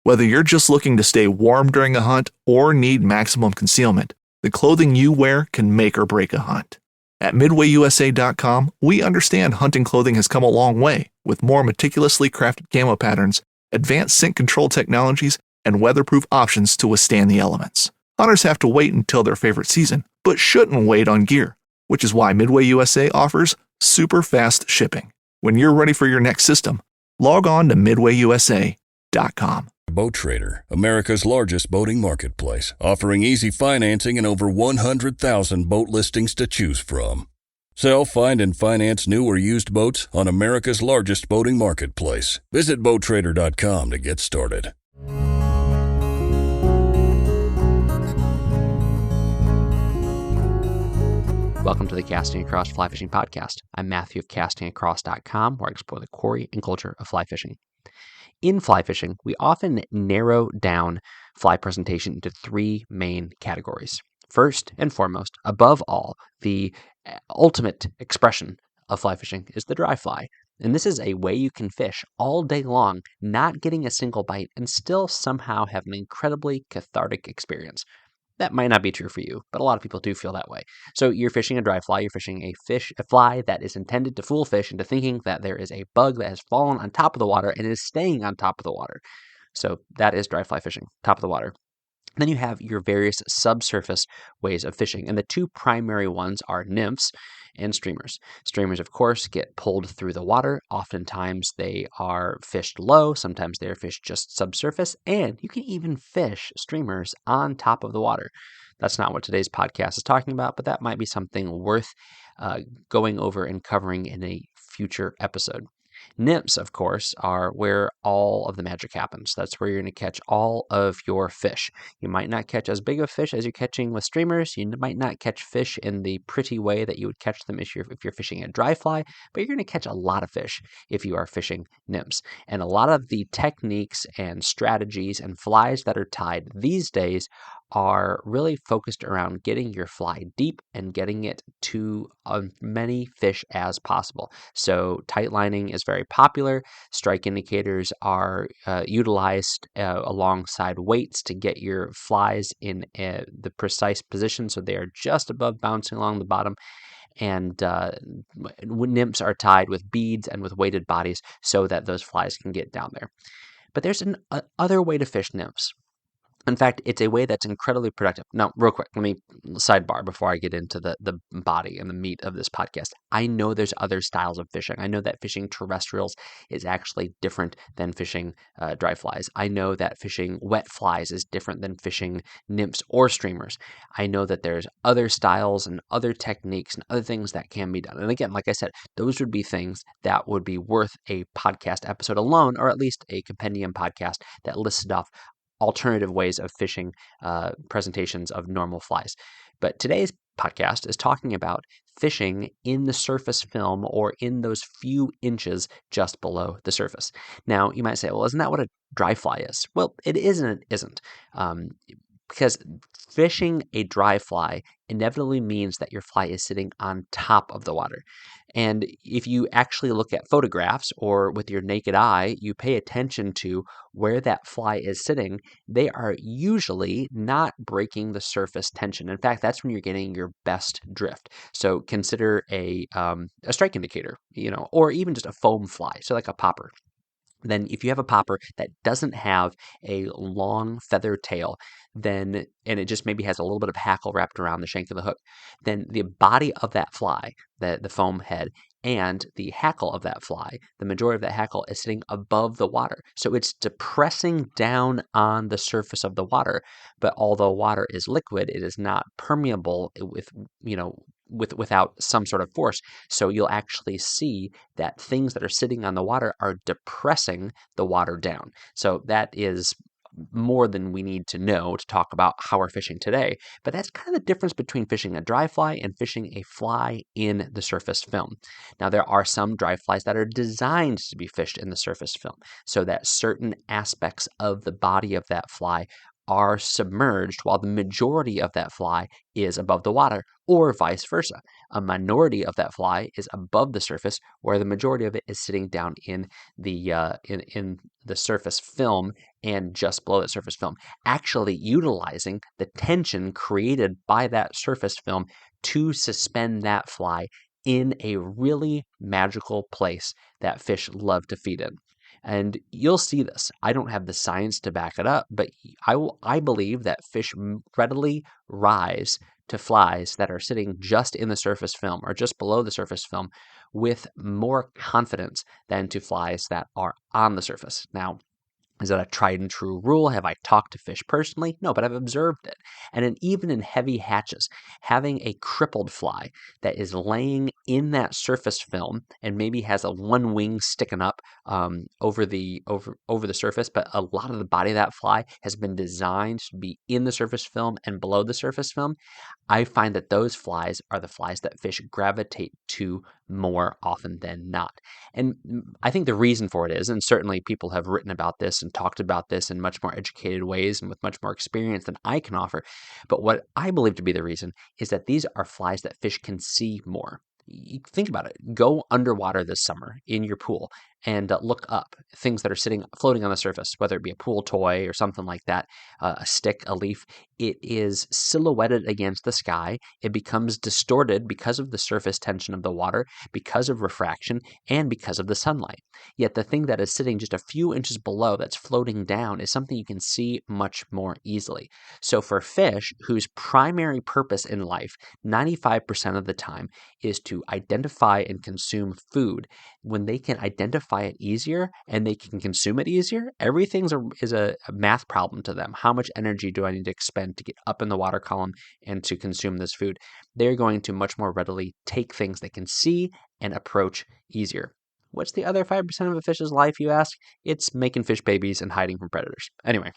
Whether you're just looking to stay warm during a hunt or need maximum concealment, the clothing you wear can make or break a hunt. At MidwayUSA.com, we understand hunting clothing has come a long way with more meticulously crafted camo patterns, advanced scent control technologies, and weatherproof options to withstand the elements. Hunters have to wait until their favorite season, but shouldn't wait on gear, which is why Midway USA offers super fast shipping. When you're ready for your next system, log on to MidwayUSA.com. Boat Trader, America's largest boating marketplace, offering easy financing and over 100,000 boat listings to choose from. Sell, find, and finance new or used boats on America's largest boating marketplace. Visit BoatTrader.com to get started. Welcome to the Casting Across Fly Fishing Podcast. I'm Matthew of CastingAcross.com, where I explore the quarry and culture of fly fishing. In fly fishing, we often narrow down fly presentation into three main categories. First and foremost, above all, the ultimate expression of fly fishing is the dry fly. And this is a way you can fish all day long, not getting a single bite, and still somehow have an incredibly cathartic experience. That might not be true for you, but a lot of people do feel that way. So you're fishing a dry fly, you're fishing a fly that is intended to fool fish into thinking that there is a bug that has fallen on top of the water and is staying on top of the water. So that is dry fly fishing, top of the water. Then you have your various subsurface ways of fishing, and the two primary ones are nymphs and streamers. Streamers, of course, get pulled through the water. Oftentimes they are fished low, sometimes they are fished just subsurface, and you can even fish streamers on top of the water. That's not what today's podcast is talking about, but that might be something worth going over and covering in a future episode. Nymphs, of course, are where all of the magic happens. That's where you're going to catch all of your fish. You might not catch as big of fish as you're catching with streamers. You might not catch fish in the pretty way that you would catch them if you're fishing a dry fly, but you're going to catch a lot of fish if you are fishing nymphs. And a lot of the techniques and strategies and flies that are tied these days are really focused around getting your fly deep and getting it to as many fish as possible. So tight lining is very popular. Strike indicators are utilized alongside weights to get your flies in the precise position so they are just above bouncing along the bottom. And nymphs are tied with beads and with weighted bodies so that those flies can get down there. But there's another way to fish nymphs. In fact, it's a way that's incredibly productive. Now, real quick, let me sidebar before I get into the body and the meat of this podcast. I know there's other styles of fishing. I know that fishing terrestrials is actually different than fishing dry flies. I know that fishing wet flies is different than fishing nymphs or streamers. I know that there's other styles and other techniques and other things that can be done. And again, like I said, those would be things that would be worth a podcast episode alone, or at least a compendium podcast that listed off alternative ways of fishing presentations of normal flies. But today's podcast is talking about fishing in the surface film or in those few inches just below the surface. Now, you might say, well, isn't that what a dry fly is? Well, it is and it isn't. Because fishing a dry fly inevitably means that your fly is sitting on top of the water. And if you actually look at photographs or with your naked eye, you pay attention to where that fly is sitting, they are usually not breaking the surface tension. In fact, that's when you're getting your best drift. So consider a strike indicator, or even just a foam fly, so like a popper. Then if you have a popper that doesn't have a long feather tail, and it just maybe has a little bit of hackle wrapped around the shank of the hook, then the body of that fly, the foam head, and the hackle of that fly, the majority of that hackle is sitting above the water. So it's depressing down on the surface of the water, but although water is liquid, it is not permeable without some sort of force. So you'll actually see that things that are sitting on the water are depressing the water down. So that is more than we need to know to talk about how we're fishing today. But that's kind of the difference between fishing a dry fly and fishing a fly in the surface film. Now, there are some dry flies that are designed to be fished in the surface film so that certain aspects of the body of that fly are submerged while the majority of that fly is above the water, or vice versa. A minority of that fly is above the surface where the majority of it is sitting down in the the surface film and just below the surface film, actually utilizing the tension created by that surface film to suspend that fly in a really magical place that fish love to feed in. And you'll see this. I don't have the science to back it up, but I believe that fish readily rise to flies that are sitting just in the surface film or just below the surface film with more confidence than to flies that are on the surface. Now, is that a tried and true rule? Have I talked to fish personally? No, but I've observed it. And even in heavy hatches, having a crippled fly that is laying in that surface film and maybe has a one wing sticking up over the surface, but a lot of the body of that fly has been designed to be in the surface film and below the surface film. I find that those flies are the flies that fish gravitate to more often than not. And I think the reason for it is, and certainly people have written about this and talked about this in much more educated ways and with much more experience than I can offer. But what I believe to be the reason is that these are flies that fish can see more. Think about it. Go underwater this summer in your pool and look up things that are floating on the surface, whether it be a pool toy or something like that, a stick, a leaf. It is silhouetted against the sky. It becomes distorted because of the surface tension of the water, because of refraction, and because of the sunlight. Yet the thing that is sitting just a few inches below that's floating down is something you can see much more easily. So for fish whose primary purpose in life, 95% of the time, is to identify and consume food, when they can identify it easier and they can consume it easier, everything's is a math problem to them. How much energy do I need to expend to get up in the water column and to consume this food? They're going to much more readily take things they can see and approach easier. What's the other 5% of a fish's life, you ask? It's making fish babies and hiding from predators. Anyway,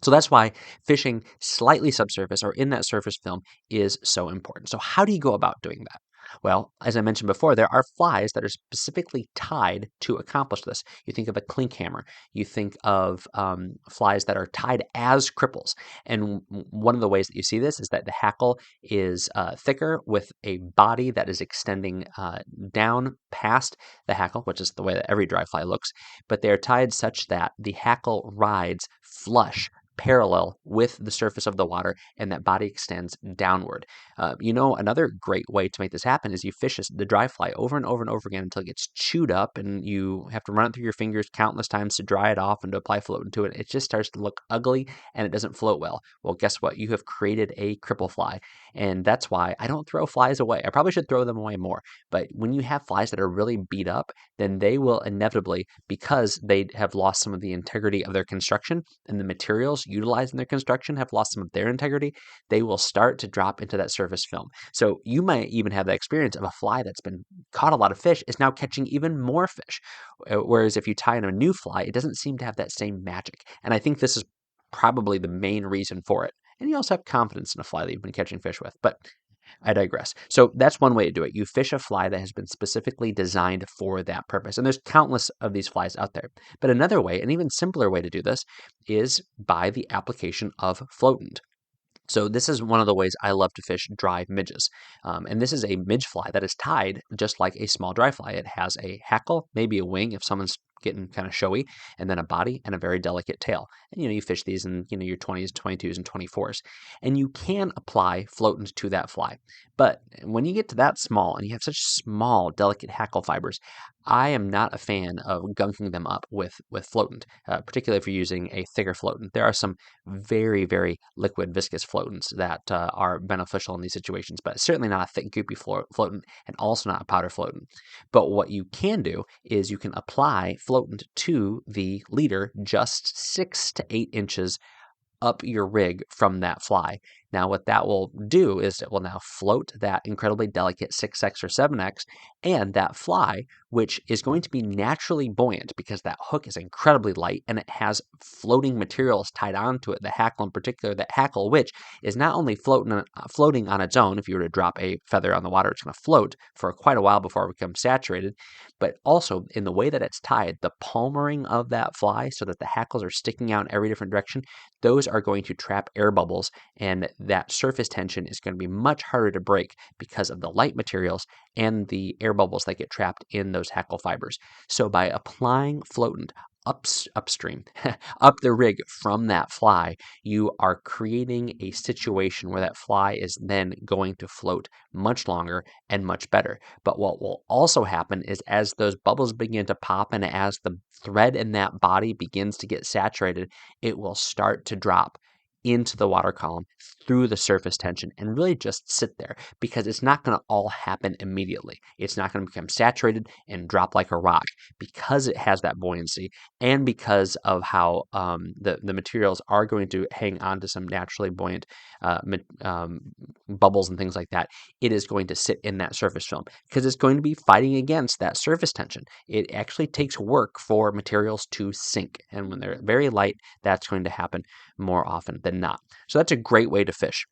so that's why fishing slightly subsurface or in that surface film is so important. So how do you go about doing that? Well, as I mentioned before, there are flies that are specifically tied to accomplish this. You think of a clink hammer. You think of flies that are tied as cripples. And one of the ways that you see this is that the hackle is thicker with a body that is extending down past the hackle, which is the way that every dry fly looks. But they are tied such that the hackle rides flush parallel with the surface of the water, and that body extends downward. Another great way to make this happen is you fish the dry fly over and over and over again until it gets chewed up, and you have to run it through your fingers countless times to dry it off and to apply float into it. It just starts to look ugly, and it doesn't float well. Well, guess what? You have created a cripple fly, and that's why I don't throw flies away. I probably should throw them away more, but when you have flies that are really beat up, then they will inevitably, because they have lost some of the integrity of their construction and the materials utilized in their construction have lost some of their integrity, they will start to drop into that surface film. So you might even have that experience of a fly that's been caught a lot of fish is now catching even more fish. Whereas if you tie in a new fly, it doesn't seem to have that same magic. And I think this is probably the main reason for it. And you also have confidence in a fly that you've been catching fish with. But I digress. So that's one way to do it. You fish a fly that has been specifically designed for that purpose. And there's countless of these flies out there. But another way, an even simpler way to do this, is by the application of floatant. So this is one of the ways I love to fish dry midges. And this is a midge fly that is tied just like a small dry fly. It has a hackle, maybe a wing if someone's getting kind of showy, and then a body and a very delicate tail. And you fish these in your 20s, 22s, and 24s. And you can apply floatant to that fly. But when you get to that small and you have such small, delicate hackle fibers, I am not a fan of gunking them up with floatant, particularly if you're using a thicker floatant. There are some very, very liquid, viscous floatants that are beneficial in these situations, but certainly not a thick, goopy floatant and also not a powder floatant. But what you can do is you can apply floatant to the leader just 6 to 8 inches up your rig from that fly. Now, what that will do is it will now float that incredibly delicate 6X or 7X and that fly, which is going to be naturally buoyant because that hook is incredibly light and it has floating materials tied onto it, the hackle in particular, that hackle, which is not only floating on its own. If you were to drop a feather on the water, it's going to float for quite a while before it becomes saturated, but also in the way that it's tied, the palmering of that fly so that the hackles are sticking out in every different direction, those are going to trap air bubbles, and that surface tension is going to be much harder to break because of the light materials and the air bubbles that get trapped in those hackle fibers. So by applying floatant upstream, up the rig from that fly, you are creating a situation where that fly is then going to float much longer and much better. But what will also happen is as those bubbles begin to pop and as the thread in that body begins to get saturated, it will start to drop into the water column through the surface tension and really just sit there because it's not going to all happen immediately. It's not going to become saturated and drop like a rock because it has that buoyancy and because of how the materials are going to hang on to some naturally buoyant bubbles and things like that. It is going to sit in that surface film because it's going to be fighting against that surface tension. It actually takes work for materials to sink, and when they're very light, that's going to happen more often than not. So that's a great way to fish.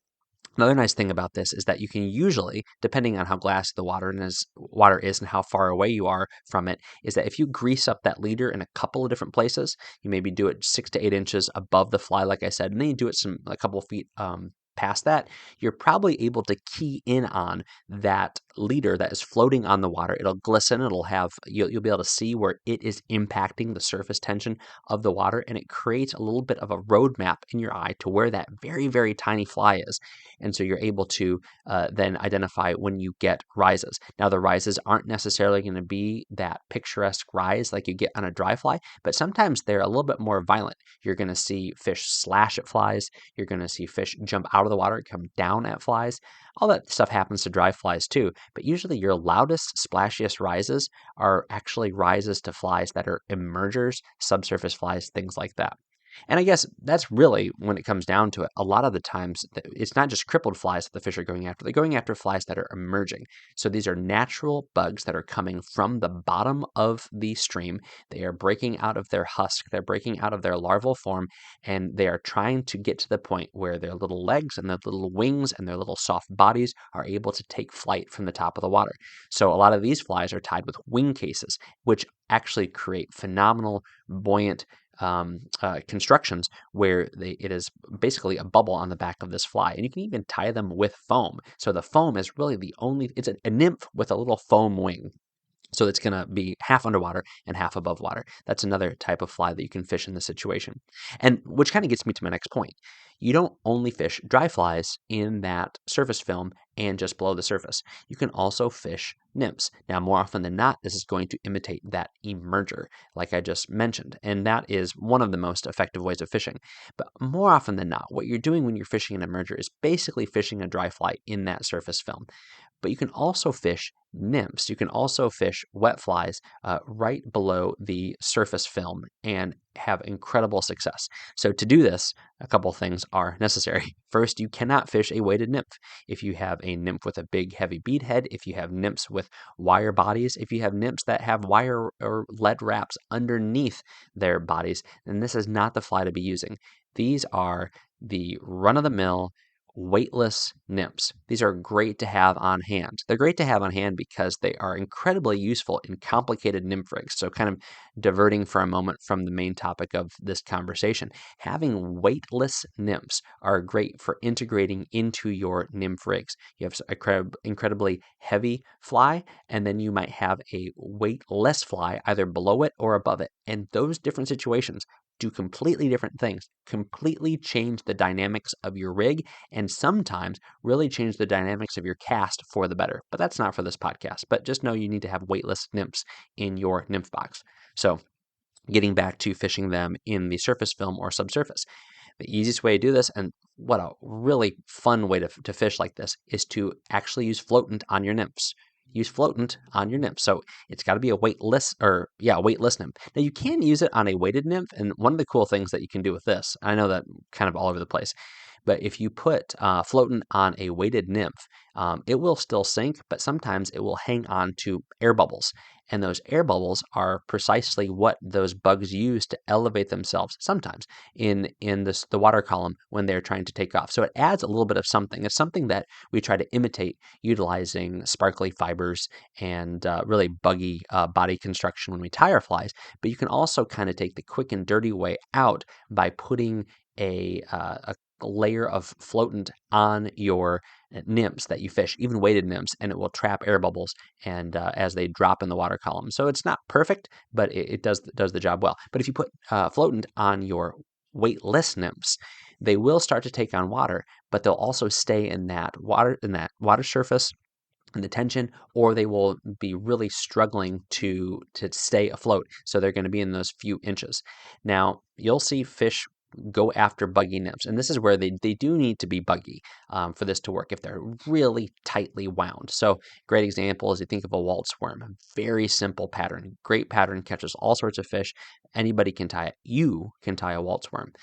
Another nice thing about this is that you can usually, depending on how glassy the water is and how far away you are from it, is that if you grease up that leader in a couple of different places, you maybe do it 6 to 8 inches above the fly, like I said, and then you do it a couple of feet past that, you're probably able to key in on that leader that is floating on the water. It'll glisten. You'll be able to see where it is impacting the surface tension of the water, and it creates a little bit of a roadmap in your eye to where that very, very tiny fly is. And so you're able to then identify when you get rises. Now, the rises aren't necessarily going to be that picturesque rise like you get on a dry fly, but sometimes they're a little bit more violent. You're going to see fish slash at flies. You're going to see fish jump out of the water, come down at flies. All that stuff happens to dry flies too, but usually your loudest, splashiest rises are actually rises to flies that are emergers, subsurface flies, things like that. And I guess that's really, when it comes down to it, a lot of the times it's not just crippled flies that the fish are going after. They're going after flies that are emerging. So these are natural bugs that are coming from the bottom of the stream. They are breaking out of their husk. They're breaking out of their larval form, and they are trying to get to the point where their little legs and their little wings and their little soft bodies are able to take flight from the top of the water. So a lot of these flies are tied with wing cases, which actually create phenomenal buoyant constructions where it is basically a bubble on the back of this fly. And you can even tie them with foam. So the foam is really it's a nymph with a little foam wing. So it's going to be half underwater and half above water. That's another type of fly that you can fish in this situation. And which kind of gets me to my next point. You don't only fish dry flies in that surface film and just below the surface. You can also fish nymphs. Now, more often than not, this is going to imitate that emerger, like I just mentioned. And that is one of the most effective ways of fishing. But more often than not, what you're doing when you're fishing an emerger is basically fishing a dry fly in that surface film. But you can also fish nymphs. You can also fish wet flies right below the surface film and have incredible success. So to do this, a couple things are necessary. First, you cannot fish a weighted nymph. If you have a nymph with a big heavy bead head, if you have nymphs with wire bodies, if you have nymphs that have wire or lead wraps underneath their bodies, then this is not the fly to be using. These are the run-of-the-mill weightless nymphs. These are great to have on hand. They're great to have on hand because they are incredibly useful in complicated nymph rigs. So kind of diverting for a moment from the main topic of this conversation, having weightless nymphs are great for integrating into your nymph rigs. You have an incredibly heavy fly, and then you might have a weightless fly either below it or above it. And those different situations do completely different things, completely change the dynamics of your rig, and sometimes really change the dynamics of your cast for the better. But that's not for this podcast. But just know you need to have weightless nymphs in your nymph box. So getting back to fishing them in the surface film or subsurface. The easiest way to do this, and what a really fun way to fish like this, is to actually use floatant on your nymphs. Use floatant on your nymph. So it's got to be a weightless nymph. Now you can use it on a weighted nymph, and one of the cool things that you can do with this, I know that kind of all over the place, but if you put floatant on a weighted nymph, it will still sink, but sometimes it will hang on to air bubbles. And those air bubbles are precisely what those bugs use to elevate themselves sometimes in the water column when they're trying to take off. So it adds a little bit of something. It's something that we try to imitate utilizing sparkly fibers and really buggy body construction when we tie our flies. But you can also kind of take the quick and dirty way out by putting a layer of floatant on your nymphs that you fish, even weighted nymphs, and it will trap air bubbles and as they drop in the water column. So it's not perfect, but it does the job well. But if you put floatant on your weightless nymphs, they will start to take on water, but they'll also stay in that water surface and the tension, or they will be really struggling to stay afloat. So they're going to be in those few inches. Now, you'll see fish go after buggy nymphs, and this is where they do need to be buggy for this to work if they're really tightly wound. So great example is you think of a Waltz worm, very simple pattern, great pattern, catches all sorts of fish. Anybody can tie it. You can tie a Waltz worm.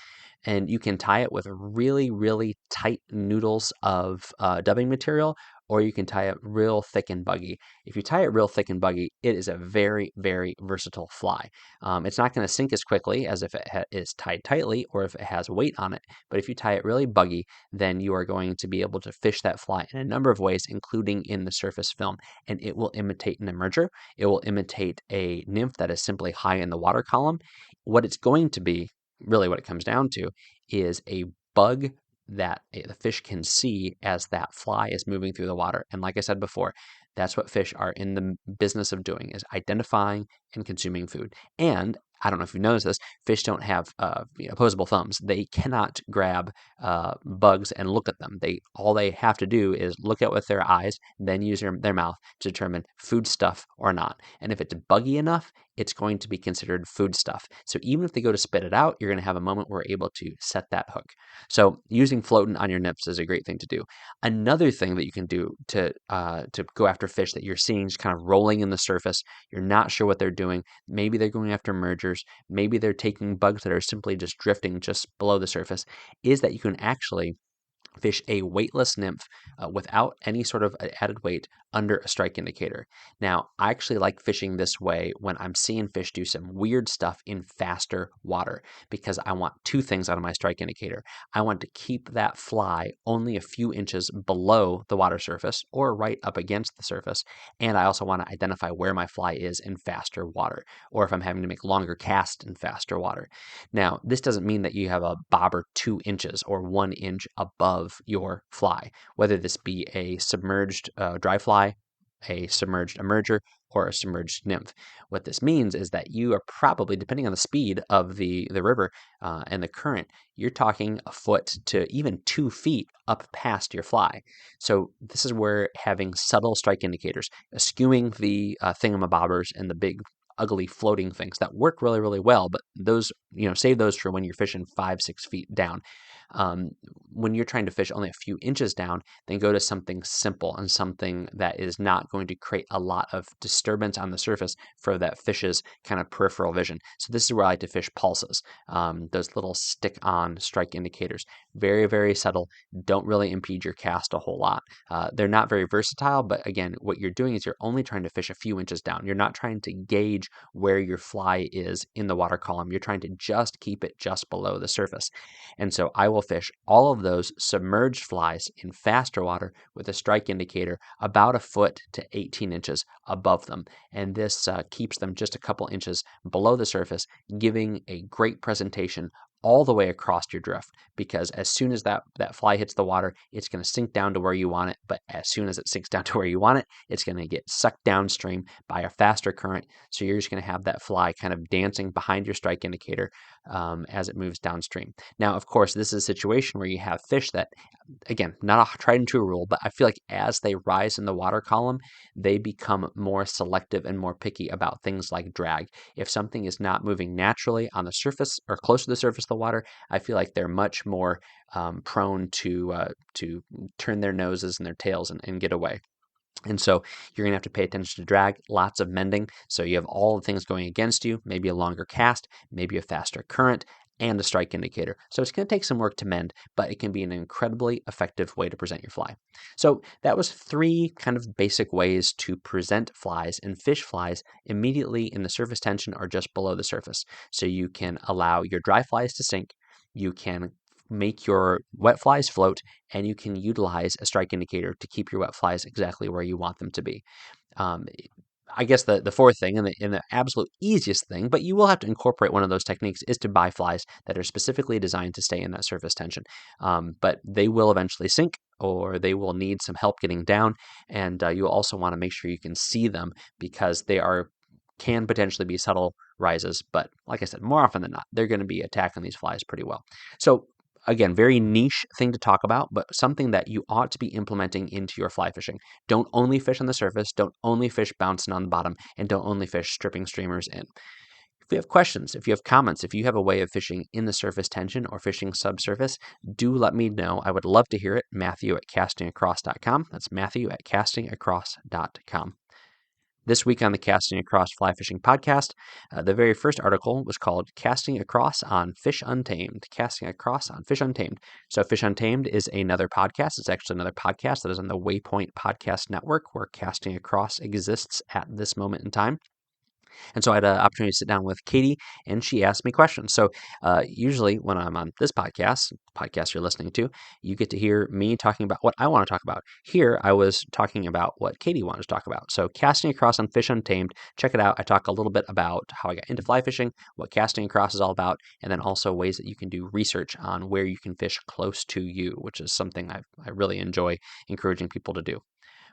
And you can tie it with really, really tight noodles of dubbing material, or you can tie it real thick and buggy. If you tie it real thick and buggy, it is a very, very versatile fly. It's not going to sink as quickly as if it is tied tightly or if it has weight on it. But if you tie it really buggy, then you are going to be able to fish that fly in a number of ways, including in the surface film. And it will imitate an emerger. It will imitate a nymph that is simply high in the water column. What it's going to be, really what it comes down to, is a bug that the fish can see as that fly is moving through the water. And like I said before, that's what fish are in the business of doing, is identifying and consuming food. And I don't know if you've noticed this, fish don't have opposable thumbs. They cannot grab bugs and look at them. All they have to do is look at with their eyes, then use their mouth to determine food stuff or not. And if it's buggy enough, it's going to be considered food stuff. So even if they go to spit it out, you're going to have a moment where we're able to set that hook. So using floatant on your nymphs is a great thing to do. Another thing that you can do to go after fish that you're seeing just kind of rolling in the surface, you're not sure what they're doing. Maybe they're going after mergers. Maybe they're taking bugs that are simply just drifting just below the surface, is that you can actually fish a weightless nymph without any sort of added weight under a strike indicator. Now, I actually like fishing this way when I'm seeing fish do some weird stuff in faster water, because I want two things out of my strike indicator. I want to keep that fly only a few inches below the water surface or right up against the surface, and I also want to identify where my fly is in faster water, or if I'm having to make longer casts in faster water. Now, this doesn't mean that you have a bobber 2 inches or 1 inch above your fly, whether this be a submerged dry fly, a submerged emerger, or a submerged nymph. What this means is that you are probably, depending on the speed of the river and the current, you're talking a foot to even 2 feet up past your fly. So this is where having subtle strike indicators, eschewing the thingamabobbers and the big ugly floating things that work really, really well, but those, save those for when you're fishing 5-6 feet down. When you're trying to fish only a few inches down, then go to something simple and something that is not going to create a lot of disturbance on the surface for that fish's kind of peripheral vision. So this is where I like to fish pulses, those little stick-on strike indicators. Very, very subtle, don't really impede your cast a whole lot. They're not very versatile, but again, what you're doing is you're only trying to fish a few inches down. You're not trying to gauge where your fly is in the water column. You're trying to just keep it just below the surface. And so I will fish all of those submerged flies in faster water with a strike indicator about a foot to 18 inches above them. And this keeps them just a couple inches below the surface, giving a great presentation all the way across your drift, because as soon as that fly hits the water, it's going to sink down to where you want it. But as soon as it sinks down to where you want it, it's going to get sucked downstream by a faster current. So you're just going to have that fly kind of dancing behind your strike indicator as it moves downstream. Now, of course, this is a situation where you have fish that, again, not a tried and true rule, but I feel like as they rise in the water column, they become more selective and more picky about things like drag. If something is not moving naturally on the surface or close to the surface of the water, I feel like they're much more prone to turn their noses and their tails and get away. And so you're going to have to pay attention to drag, lots of mending. So you have all the things going against you, maybe a longer cast, maybe a faster current, and a strike indicator. So it's going to take some work to mend, but it can be an incredibly effective way to present your fly. So that was 3 kind of basic ways to present flies and fish flies immediately in the surface tension or just below the surface. So you can allow your dry flies to sink, you can make your wet flies float, and you can utilize a strike indicator to keep your wet flies exactly where you want them to be. I guess the fourth thing and the absolute easiest thing, but you will have to incorporate one of those techniques, is to buy flies that are specifically designed to stay in that surface tension. But they will eventually sink, or they will need some help getting down, and you'll also want to make sure you can see them, because they can potentially be subtle rises, but like I said, more often than not, they're going to be attacking these flies pretty well. So again, very niche thing to talk about, but something that you ought to be implementing into your fly fishing. Don't only fish on the surface, don't only fish bouncing on the bottom, and don't only fish stripping streamers in. If you have questions, if you have comments, if you have a way of fishing in the surface tension or fishing subsurface, do let me know. I would love to hear it. Matthew@castingacross.com. That's Matthew@castingacross.com. This week on the Casting Across Fly Fishing podcast, the very first article was called Casting Across on Fish Untamed. Casting Across on Fish Untamed. So Fish Untamed is another podcast. It's actually another podcast that is on the Waypoint Podcast Network, where Casting Across exists at this moment in time. And so I had an opportunity to sit down with Katie, and she asked me questions. So usually when I'm on this podcast you're listening to, you get to hear me talking about what I want to talk about. Here, I was talking about what Katie wanted to talk about. So Casting Across on Fish Untamed, check it out. I talk a little bit about how I got into fly fishing, what Casting Across is all about, and then also ways that you can do research on where you can fish close to you, which is something I really enjoy encouraging people to do.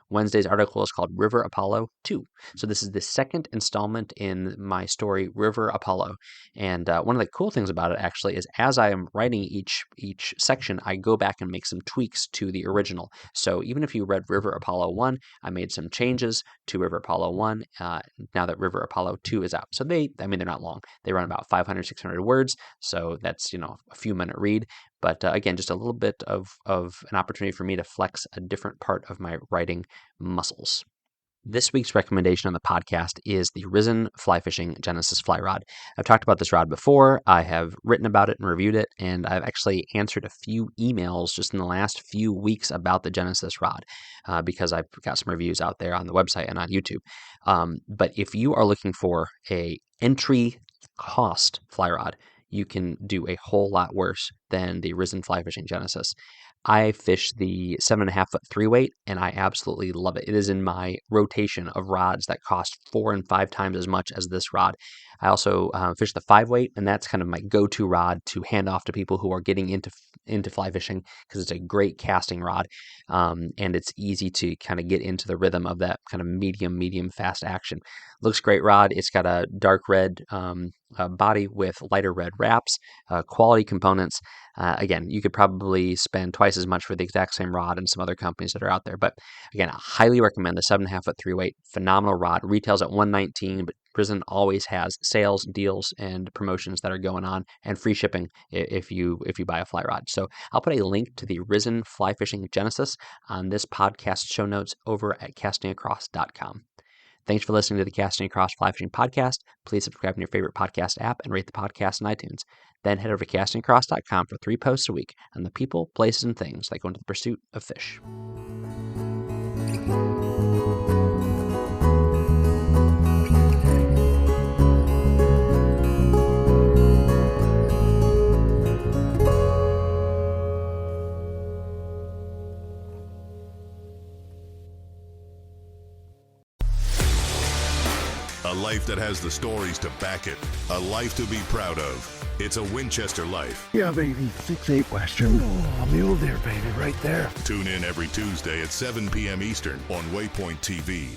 Wednesday's article is called River Apollo 2. So this is the second installment in my story, River Apollo. And one of the cool things about it actually is, as I am writing each section, I go back and make some tweaks to the original. So even if you read River Apollo 1, I made some changes to River Apollo 1 now that River Apollo 2 is out. So they're not long. They run about 500, 600 words. So that's, a few minute read. But again, just a little bit of an opportunity for me to flex a different part of my writing muscles. This week's recommendation on the podcast is the Risen Fly Fishing Genesis Fly Rod. I've talked about this rod before. I have written about it and reviewed it, and I've actually answered a few emails just in the last few weeks about the Genesis rod because I've got some reviews out there on the website and on YouTube. But if you are looking for a entry cost fly rod, you can do a whole lot worse than the Risen Fly Fishing Genesis. I fish the 7.5 foot 3-weight, and I absolutely love it. It is in my rotation of rods that cost 4 and 5 times as much as this rod. I also fish the 5-weight, and that's kind of my go-to rod to hand off to people who are getting into fly fishing, because it's a great casting rod, and it's easy to kind of get into the rhythm of that kind of medium fast action. Looks great rod. It's got a dark red body with lighter red wraps, quality components. Again, you could probably spend twice as much for the exact same rod and some other companies that are out there. But again, I highly recommend the 7.5 foot 3-weight. Phenomenal rod. Retails at $119, but Risen always has sales, deals, and promotions that are going on, and free shipping if you buy a fly rod. So I'll put a link to the Risen Fly Fishing Genesis on this podcast show notes over at castingacross.com. Thanks for listening to the Casting Across Fly Fishing Podcast. Please subscribe in your favorite podcast app and rate the podcast on iTunes. Then head over to castingacross.com for 3 posts a week on the people, places, and things that go into the pursuit of fish. A life that has the stories to back it. A life to be proud of. It's a Winchester life. Yeah, baby. 6'8" Western. Oh, mule deer, baby, right there. Tune in every Tuesday at 7 p.m. Eastern on Waypoint TV.